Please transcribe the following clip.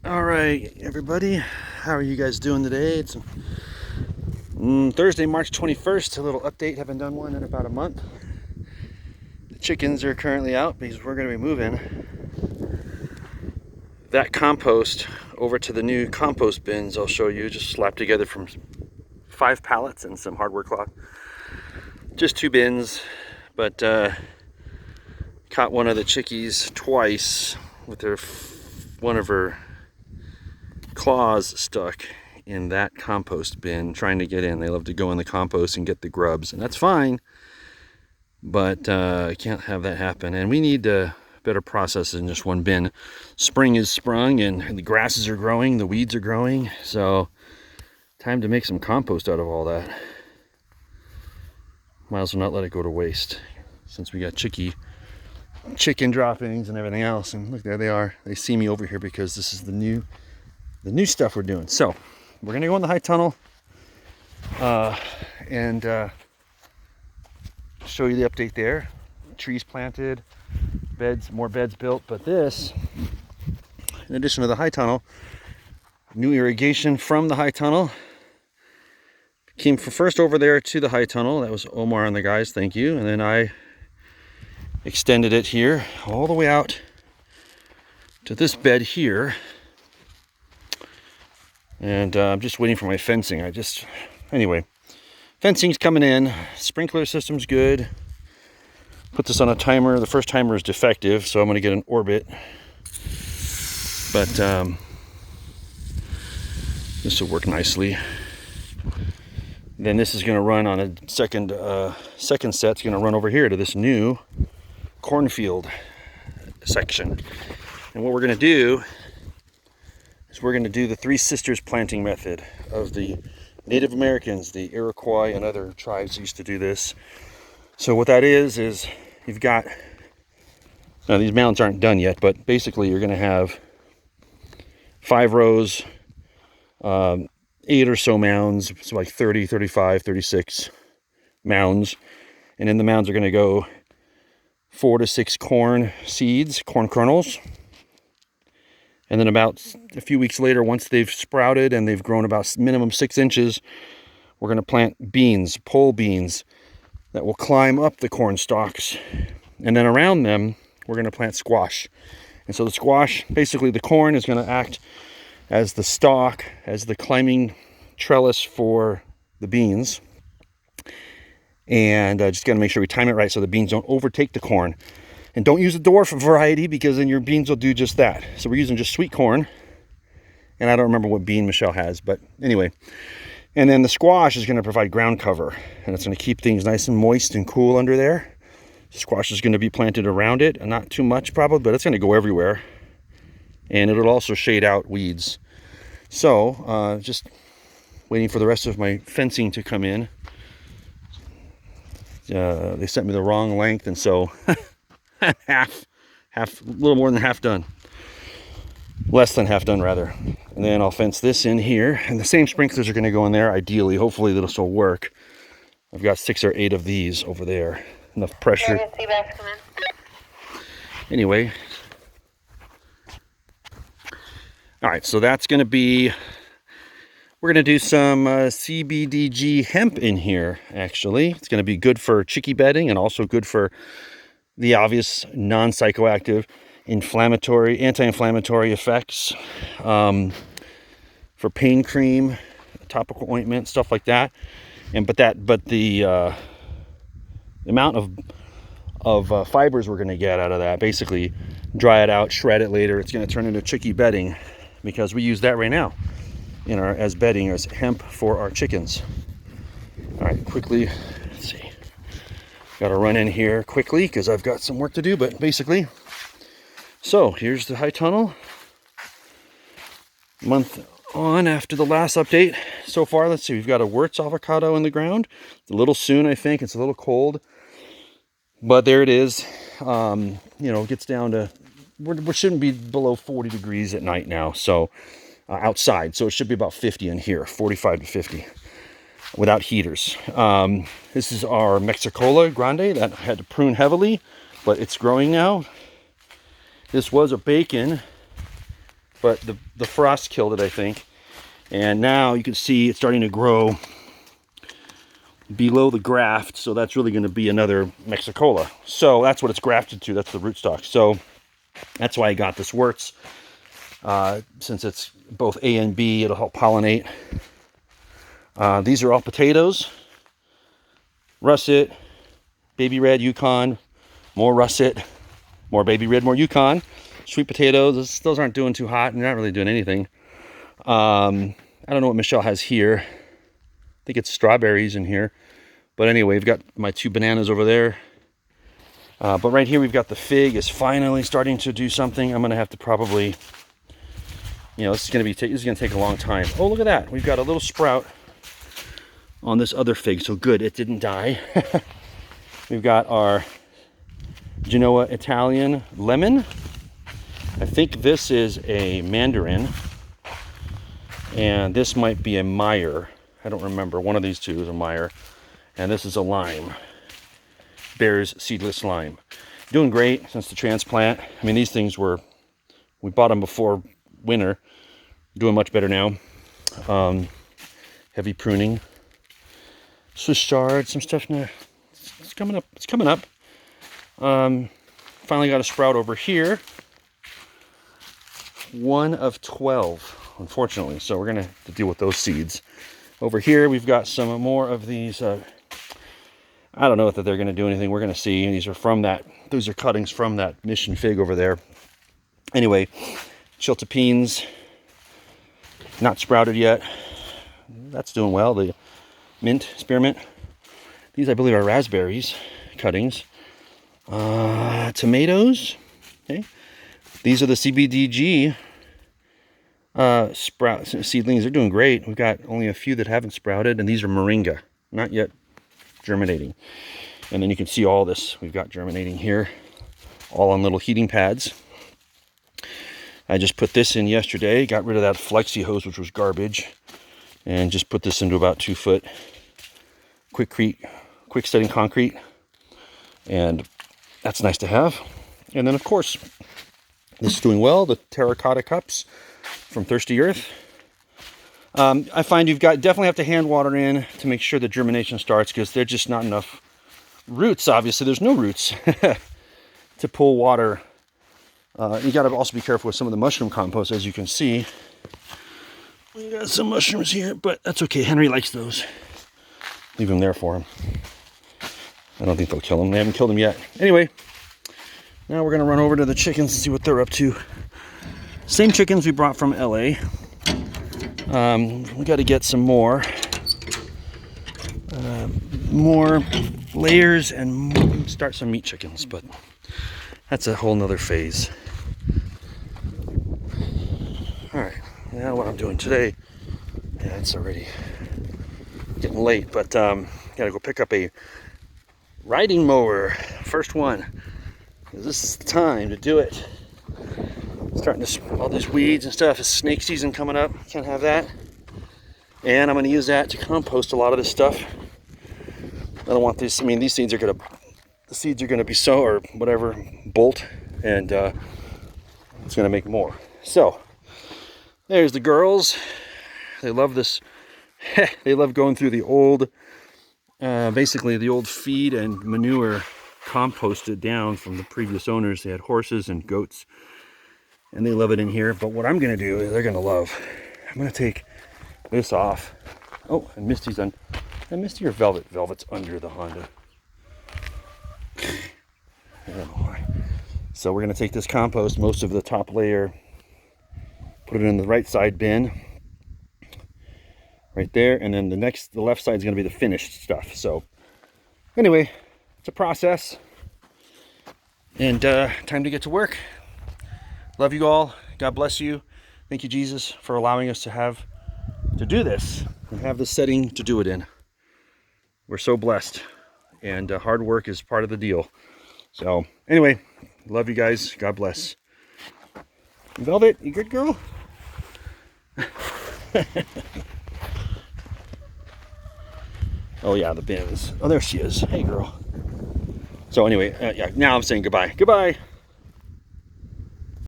All right, everybody, how are you guys doing today? It's Thursday, March 21st. A little update. Haven't done one in about a month. The chickens are currently out because we're going to be moving that compost over to the new compost bins. I'll show you, just slapped together from 5 pallets and some hardware cloth. Just 2 bins, but caught one of the chickies twice with one of her claws stuck in that compost bin trying to get in. They love to go in the compost and get the grubs, and that's fine, but I can't have that happen. And we need better processes than just one bin. Spring is sprung and the grasses are growing, the weeds are growing, so time to make some compost out of all that. Might as well not let it go to waste, since we got chicken droppings and everything else. And look, there they are. They see me over here because this is the new stuff we're doing. So we're gonna go in the high tunnel and show you the update there. Trees planted, more beds built. But this, in addition to the high tunnel, new irrigation from the high tunnel. Came first over there to the high tunnel. That was Omar and the guys, thank you. And then I extended it here all the way out to this bed here. And I'm just waiting for my fencing. Anyway, fencing's coming in. Sprinkler system's good. Put this on a timer. The first timer is defective, so I'm going to get an orbit. But this will work nicely. Then this is going to run on a second set. It's going to run over here to this new cornfield section. And what we're going to do is we're going to do the Three Sisters planting method of the Native Americans, the Iroquois, and other tribes used to do this. So what that is you've got, now these mounds aren't done yet, but basically you're going to have 5 rows, 8 or so mounds, so like 30, 35, 36 mounds. And in the mounds are going to go 4 to 6 corn seeds, corn kernels. And then about a few weeks later, once they've sprouted and they've grown about minimum 6 inches, we're going to plant beans, pole beans, that will climb up the corn stalks. And then around them, we're going to plant squash. And so the squash, basically the corn is going to act as the stalk, as the climbing trellis for the beans. And just got to make sure we time it right so the beans don't overtake the corn. And don't use a dwarf variety, because then your beans will do just that. So we're using just sweet corn. And I don't remember what bean Michelle has, but anyway. And then the squash is going to provide ground cover. And it's going to keep things nice and moist and cool under there. Squash is going to be planted around it. And not too much probably, but it's going to go everywhere. And it'll also shade out weeds. So just waiting for the rest of my fencing to come in. They sent me the wrong length, and so half, a little more than half done. Less than half done, rather. And then I'll fence this in here, and the same sprinklers are going to go in there. Ideally, hopefully, that'll still work. I've got 6 or 8 of these over there. Enough pressure. Anyway. All right, so that's going to be. We're going to do some CBDG hemp in here, actually. It's going to be good for chickie bedding and also good for the obvious non-psychoactive anti-inflammatory effects, for pain cream, topical ointment, stuff like that. But the amount of fibers we're going to get out of that, basically dry it out, shred it later, it's going to turn into chickie bedding, because we use that right now as bedding, as hemp for our chickens. All right, quickly, let's see. Got to run in here quickly because I've got some work to do, but basically, so here's the high tunnel. Month on after the last update. So far, let's see, we've got a Wirtz avocado in the ground. It's a little soon, I think. It's a little cold, but there it is. It gets down to, we shouldn't be below 40 degrees at night now, so outside. So it should be about 50 in here, 45 to 50. Without heaters. This is our Mexicola Grande that I had to prune heavily, but it's growing now. This was a bacon but the frost killed it, I think. And now you can see it's starting to grow below the graft, so that's really going to be another Mexicola. So that's what it's grafted to. That's the rootstock. So that's why I got this Wirtz. Since it's both A and B, it'll help pollinate. These are all potatoes. Russet, baby red, Yukon, more russet, more baby red, more Yukon. Sweet potatoes, those aren't doing too hot and not really doing anything. I don't know what Michelle has here. I think it's strawberries in here. But anyway, we've got my 2 bananas over there. But right here we've got the fig is finally starting to do something. I'm going to have to probably, this is going to take a long time. Oh, look at that. We've got a little sprout on this other fig. So good, it didn't die. We've got our Genoa Italian lemon. I think this is a mandarin. And this might be a Meyer. I don't remember. One of these two is a Meyer. And this is a lime. Bear's seedless lime. Doing great since the transplant. I mean, these things we bought them before winter. Doing much better now. Heavy pruning. Swiss chard, some stuff now. It's coming up. It's coming up. Finally got a sprout over here. 1 of 12, unfortunately. So we're gonna have to deal with those seeds. Over here, we've got some more of these. I don't know if they're gonna do anything. We're gonna see. These are cuttings from that mission fig over there. Anyway, chiltepines, not sprouted yet. That's doing well. The mint, spearmint. These, I believe, are raspberries cuttings. Tomatoes. Okay. These are the CBDG sprout seedlings. They're doing great. We've got only a few that haven't sprouted, and these are moringa, not yet germinating. And then you can see all this we've got germinating here, all on little heating pads. I just put this in yesterday, got rid of that flexi hose, which was garbage, and just put this into about 2 foot quick setting concrete, and that's nice to have. And then, of course, this is doing well. The terracotta cups from Thirsty Earth. I find you've definitely have to hand water in to make sure the germination starts, because there's just not enough roots. Obviously, there's no roots to pull water. You got to also be careful with some of the mushroom compost, as you can see. We got some mushrooms here, but that's okay. Henry likes those. Leave them there for him. I don't think they'll kill him. They haven't killed him yet. Anyway, now we're going to run over to the chickens and see what they're up to. Same chickens we brought from LA. We got to get some more layers and start some meat chickens, but that's a whole nother phase. All right, now what I'm doing today, yeah, it's already getting late, but gotta go pick up a riding mower, first one. This is the time to do it. Starting to all these weeds and stuff. It's snake season coming up. Can't have that. And I'm going to use that to compost a lot of this stuff. I don't want these. I mean, these seeds are going to be sow or whatever, bolt, and it's going to make more. So there's the girls. They love this. They love going through the old, basically the old feed and manure composted down from the previous owners. They had horses and goats, and they love it in here. But what I'm going to do is they're going to love. I'm going to take this off. Oh, and Misty's on. And Misty or Velvet? Velvet's under the Honda. I don't know why. So we're going to take this compost, most of the top layer, put it in the right side bin, right there, and then the left side is going to be the finished stuff. So anyway, it's a process, and time to get to work. Love you all. God bless you. Thank you, Jesus, for allowing us to do this and have the setting to do it in. We're so blessed, and hard work is part of the deal. So anyway, love you guys. God bless. Velvet, you good girl? Oh yeah, the bins. Oh, there she is. Hey girl. So anyway, yeah, now I'm saying goodbye. Goodbye.